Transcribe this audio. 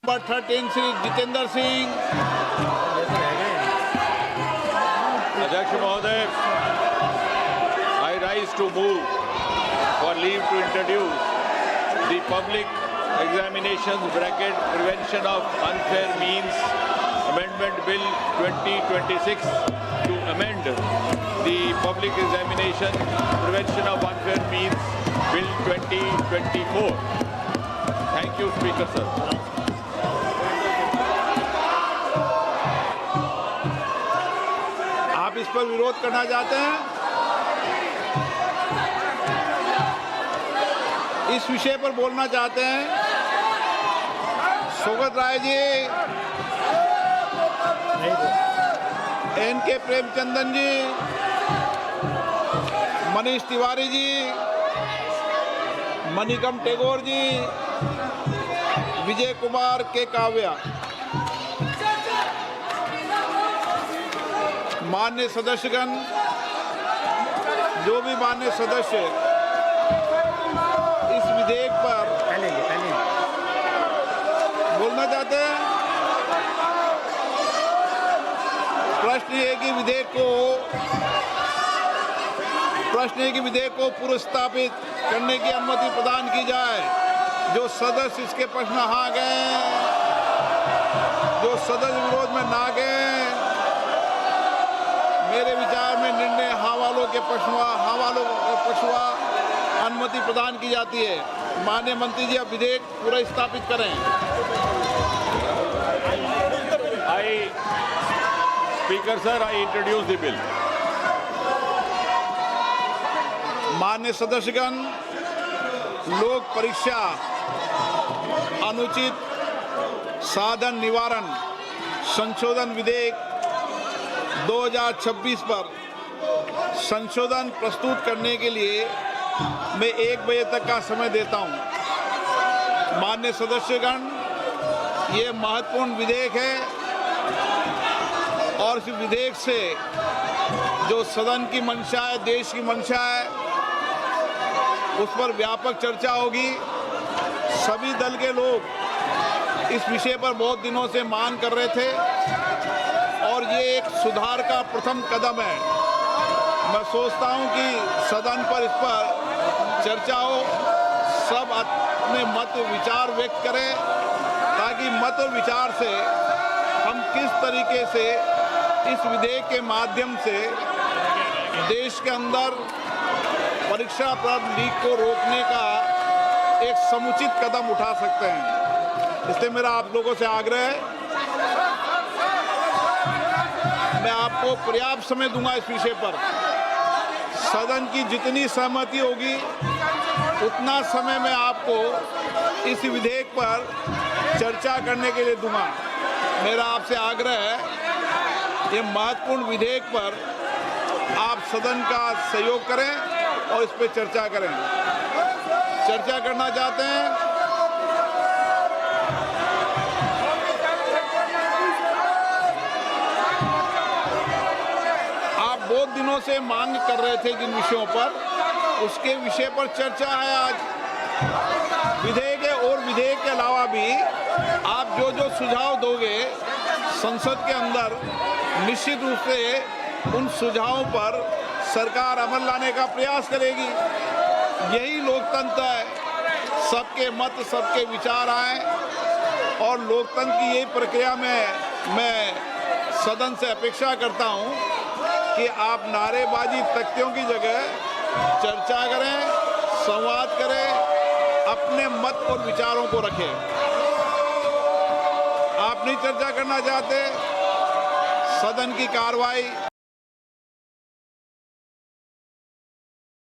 Number 13 Shri Jitendra Singh. अध्यक्ष महोदय, I rise to move for leave to introduce the public examinations (prevention of unfair means) amendment bill 2026 to amend the public examination prevention of unfair means bill 2024. Thank you, Speaker sir. आप इस पर विरोध करना चाहते हैं? इस विषय पर बोलना चाहते हैं? सोगत राय जी, एन के प्रेमचंदन जी, मनीष तिवारी जी, मणिकम टेगोर जी, विजय कुमार के काव्या। मान्य सदस्यगण, जो भी मान्य सदस्य इस विधेयक पर बोलना चाहते हैं, प्रश्न ये कि विधेयक को पुरस्तापित करने की अनुमति प्रदान की जाए। जो सदस्य इसके पक्ष में हाँ गए, जो सदस्य विरोध में ना गए, मेरे विचार में निर्णय हाँ वालों के पक्ष में अनुमति प्रदान की जाती है। माननीय मंत्री जी, अब विधेयक पूरा स्थापित करें। Speaker sir, I introduce the bill. मान्य सदस्यगण, लोक परीक्षा अनुचित साधन निवारण संशोधन विधेयक 2026 पर संशोधन प्रस्तुत करने के लिए मैं 1 बजे तक का समय देता हूं। मान्य सदस्यगण, ये महत्वपूर्ण विधेयक है और इस विधेयक से जो सदन की मंशा है, देश की मंशा है, उस पर व्यापक चर्चा होगी। सभी दल के लोग इस विषय पर बहुत दिनों से मांग कर रहे थे और ये एक सुधार का प्रथम कदम है। मैं सोचता हूं कि सदन पर इस पर चर्चा हो, सब अपने मत विचार व्यक्त करें, ताकि मत विचार से हम किस तरीके से इस विधेयक के माध्यम से देश के अंदर परीक्षा पर लीक को रोकने का एक समुचित कदम उठा सकते हैं। इसलिए मेरा आप लोगों से आग्रह है, मैं आपको पर्याप्त समय दूंगा इस विषय पर। सदन की जितनी सहमति होगी उतना समय मैं आपको इस विधेयक पर चर्चा करने के लिए दूंगा। मेरा आपसे आग्रह है, ये महत्वपूर्ण विधेयक पर आप सदन का सहयोग करें और इस पर चर्चा करें। चर्चा करना चाहते हैं? आप बहुत दिनों से मांग कर रहे थे जिन विषयों पर, उसके विषय पर चर्चा है आज। विधेयक है और विधेयक के अलावा भी आप जो जो सुझाव दोगे संसद के अंदर, निश्चित रूप से उन सुझावों पर सरकार अमल लाने का प्रयास करेगी। यही लोकतंत्र है, सबके मत, सबके विचार आए, और लोकतंत्र की यही प्रक्रिया में मैं सदन से अपेक्षा करता हूं कि आप नारेबाजी तख्तियों की जगह चर्चा करें, संवाद करें, अपने मत और विचारों को रखें। आप नहीं चर्चा करना चाहते, सदन की कार्रवाई